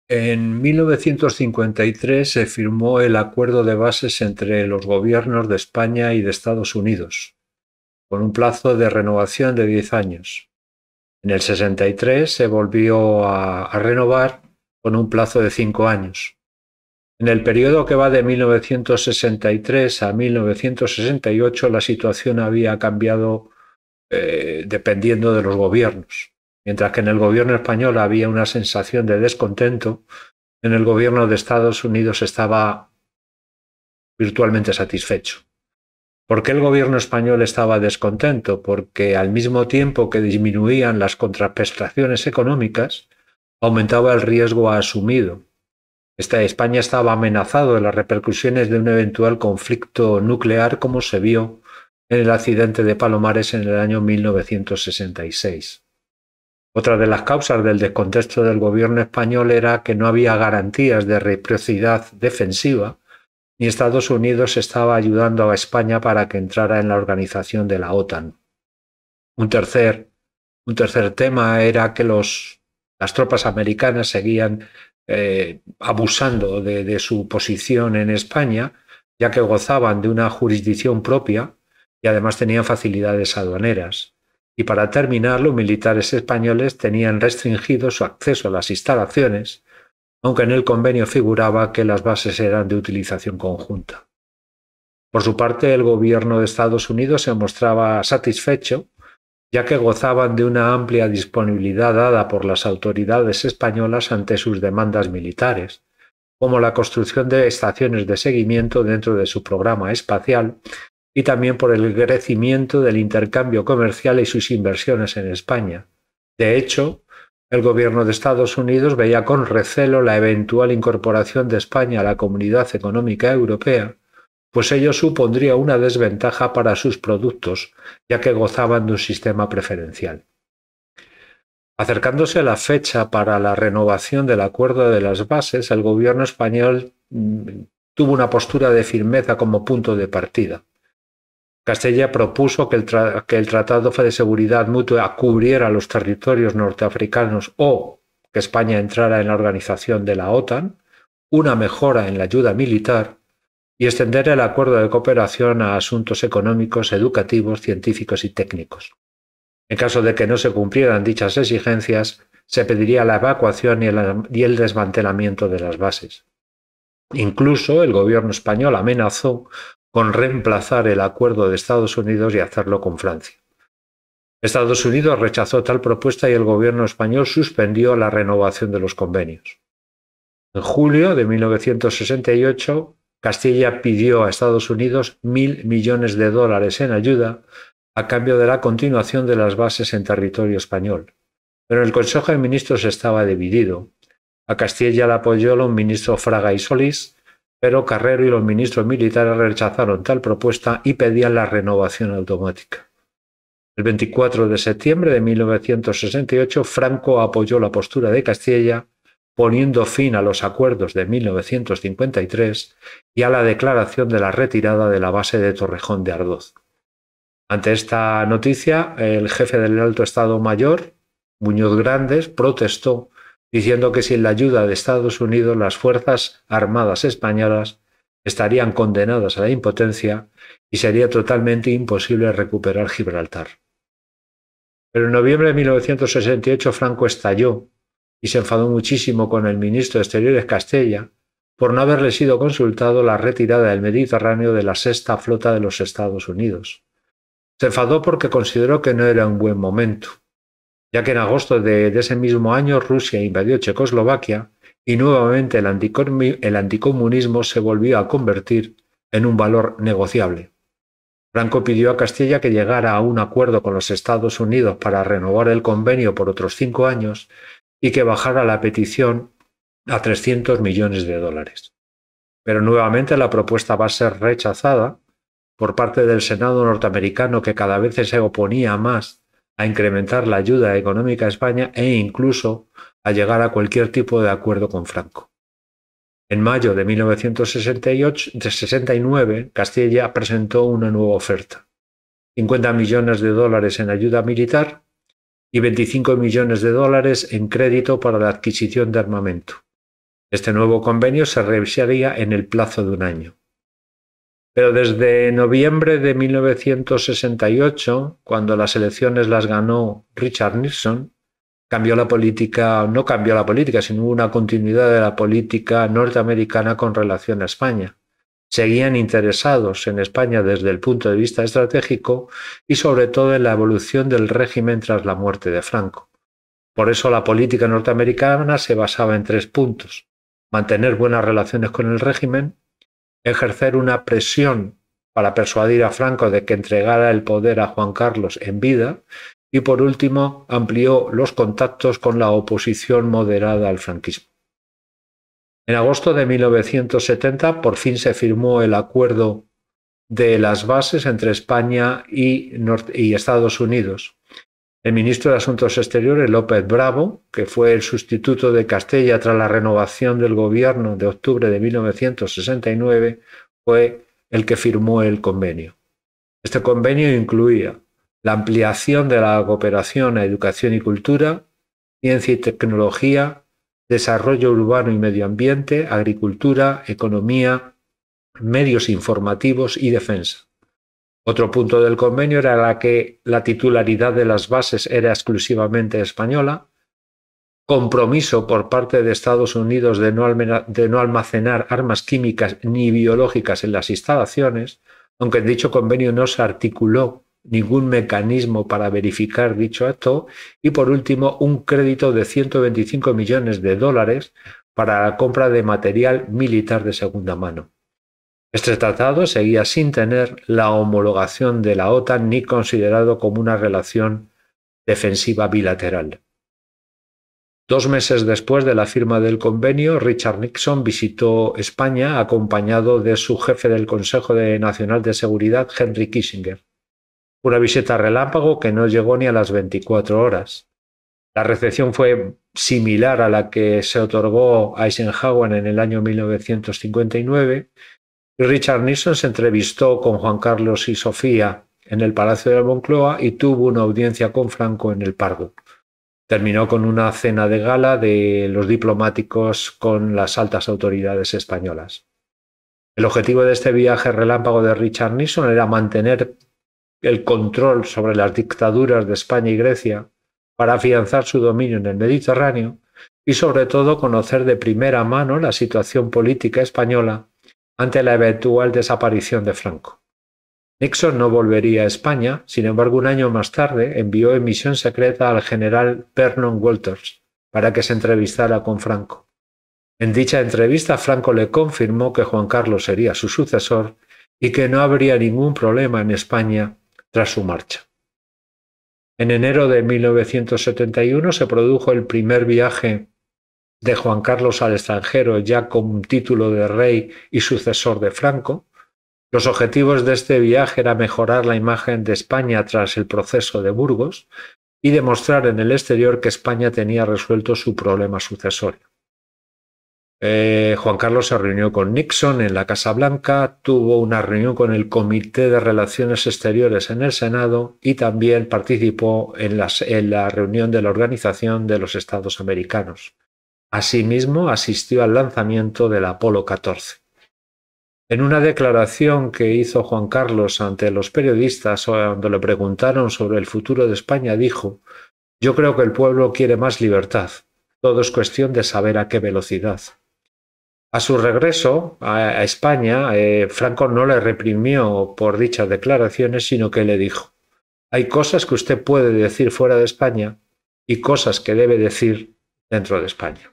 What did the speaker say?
En 1953 se firmó el Acuerdo de Bases entre los gobiernos de España y de Estados Unidos, con un plazo de renovación de 10 años. En el 63 se volvió a renovar con un plazo de 5 años. En el periodo que va de 1963 a 1968 la situación había cambiado dependiendo de los gobiernos. Mientras que en el gobierno español había una sensación de descontento, en el gobierno de Estados Unidos estaba virtualmente satisfecho. ¿Por qué el gobierno español estaba descontento? Porque al mismo tiempo que disminuían las contraprestaciones económicas, aumentaba el riesgo asumido. España estaba amenazado de las repercusiones de un eventual conflicto nuclear como se vio en el accidente de Palomares en el año 1966. Otra de las causas del descontento del gobierno español era que no había garantías de reciprocidad defensiva, ni Estados Unidos estaba ayudando a España para que entrara en la organización de la OTAN. Un tercer tema era que las tropas americanas seguían abusando de su posición en España, ya que gozaban de una jurisdicción propia y además tenían facilidades aduaneras. Y para terminar, los militares españoles tenían restringido su acceso a las instalaciones, aunque en el convenio figuraba que las bases eran de utilización conjunta. Por su parte, el gobierno de Estados Unidos se mostraba satisfecho, ya que gozaban de una amplia disponibilidad dada por las autoridades españolas ante sus demandas militares, como la construcción de estaciones de seguimiento dentro de su programa espacial y también por el crecimiento del intercambio comercial y sus inversiones en España. De hecho, el gobierno de Estados Unidos veía con recelo la eventual incorporación de España a la Comunidad Económica Europea, pues ello supondría una desventaja para sus productos, ya que gozaban de un sistema preferencial. Acercándose a la fecha para la renovación del Acuerdo de las Bases, el gobierno español tuvo una postura de firmeza como punto de partida. Castella propuso que el Tratado de Seguridad Mutua cubriera los territorios norteafricanos o que España entrara en la organización de la OTAN, una mejora en la ayuda militar y extender el acuerdo de cooperación a asuntos económicos, educativos, científicos y técnicos. En caso de que no se cumplieran dichas exigencias, se pediría la evacuación y el desmantelamiento de las bases. Incluso el gobierno español amenazó con reemplazar el acuerdo de Estados Unidos y hacerlo con Francia. Estados Unidos rechazó tal propuesta y el gobierno español suspendió la renovación de los convenios. En julio de 1968, Castilla pidió a Estados Unidos $1.000 millones en ayuda a cambio de la continuación de las bases en territorio español. Pero el Consejo de Ministros estaba dividido. A Castilla la apoyó los ministros Fraga y Solís, pero Carrero y los ministros militares rechazaron tal propuesta y pedían la renovación automática. El 24 de septiembre de 1968, Franco apoyó la postura de Castilla, poniendo fin a los acuerdos de 1953 y a la declaración de la retirada de la base de Torrejón de Ardoz. Ante esta noticia, el jefe del Alto Estado Mayor, Muñoz Grandes, protestó diciendo que sin la ayuda de Estados Unidos las Fuerzas Armadas españolas estarían condenadas a la impotencia y sería totalmente imposible recuperar Gibraltar. Pero en noviembre de 1968 Franco estalló y se enfadó muchísimo con el ministro de Exteriores Castella por no haberle sido consultado la retirada del Mediterráneo de la Sexta Flota de los Estados Unidos. Se enfadó porque consideró que no era un buen momento, ya que en agosto de ese mismo año Rusia invadió Checoslovaquia y nuevamente el anticomunismo se volvió a convertir en un valor negociable. Franco pidió a Castilla que llegara a un acuerdo con los Estados Unidos para renovar el convenio por otros 5 años y que bajara la petición a $300 millones. Pero nuevamente la propuesta va a ser rechazada por parte del Senado norteamericano, que cada vez se oponía más a incrementar la ayuda económica a España e incluso a llegar a cualquier tipo de acuerdo con Franco. En mayo de 1969, Castilla presentó una nueva oferta: $50 millones en ayuda militar y $25 millones en crédito para la adquisición de armamento. Este nuevo convenio se revisaría en el plazo de un año. Pero desde noviembre de 1968, cuando las elecciones las ganó Richard Nixon, no cambió la política, sino hubo una continuidad de la política norteamericana con relación a España. Seguían interesados en España desde el punto de vista estratégico y sobre todo en la evolución del régimen tras la muerte de Franco. Por eso la política norteamericana se basaba en 3 puntos: mantener buenas relaciones con el régimen, ejercer una presión para persuadir a Franco de que entregara el poder a Juan Carlos en vida y, por último, amplió los contactos con la oposición moderada al franquismo. En agosto de 1970 por fin se firmó el acuerdo de las bases entre España y Estados Unidos. El ministro de Asuntos Exteriores, López Bravo, que fue el sustituto de Castella tras la renovación del gobierno de octubre de 1969, fue el que firmó el convenio. Este convenio incluía la ampliación de la cooperación a educación y cultura, ciencia y tecnología, desarrollo urbano y medio ambiente, agricultura, economía, medios informativos y defensa. Otro punto del convenio era que la titularidad de las bases era exclusivamente española, compromiso por parte de Estados Unidos de no almacenar armas químicas ni biológicas en las instalaciones, aunque en dicho convenio no se articuló ningún mecanismo para verificar dicho acto, y por último un crédito de $125 millones para la compra de material militar de segunda mano. Este tratado seguía sin tener la homologación de la OTAN ni considerado como una relación defensiva bilateral. 2 meses después de la firma del convenio, Richard Nixon visitó España acompañado de su jefe del Consejo Nacional de Seguridad, Henry Kissinger. Una visita relámpago que no llegó ni a las 24 horas. La recepción fue similar a la que se otorgó a Eisenhower en el año 1959 y Richard Nixon se entrevistó con Juan Carlos y Sofía en el Palacio de la Moncloa y tuvo una audiencia con Franco en el Pardo. Terminó con una cena de gala de los diplomáticos con las altas autoridades españolas. El objetivo de este viaje relámpago de Richard Nixon era mantener el control sobre las dictaduras de España y Grecia para afianzar su dominio en el Mediterráneo y sobre todo conocer de primera mano la situación política española ante la eventual desaparición de Franco. Nixon no volvería a España, sin embargo, un año más tarde envió en misión secreta al general Vernon Walters para que se entrevistara con Franco. En dicha entrevista, Franco le confirmó que Juan Carlos sería su sucesor y que no habría ningún problema en España tras su marcha. En enero de 1971 se produjo el primer viaje de Juan Carlos al extranjero, ya con título de rey y sucesor de Franco. Los objetivos de este viaje era mejorar la imagen de España tras el proceso de Burgos y demostrar en el exterior que España tenía resuelto su problema sucesorio. Juan Carlos se reunió con Nixon en la Casa Blanca, tuvo una reunión con el Comité de Relaciones Exteriores en el Senado y también participó en la reunión de la Organización de los Estados Americanos. Asimismo, asistió al lanzamiento del Apolo 14. En una declaración que hizo Juan Carlos ante los periodistas cuando le preguntaron sobre el futuro de España, dijo: «Yo creo que el pueblo quiere más libertad. Todo es cuestión de saber a qué velocidad». A su regreso a España, Franco no le reprimió por dichas declaraciones, sino que le dijo: «Hay cosas que usted puede decir fuera de España y cosas que debe decir dentro de España».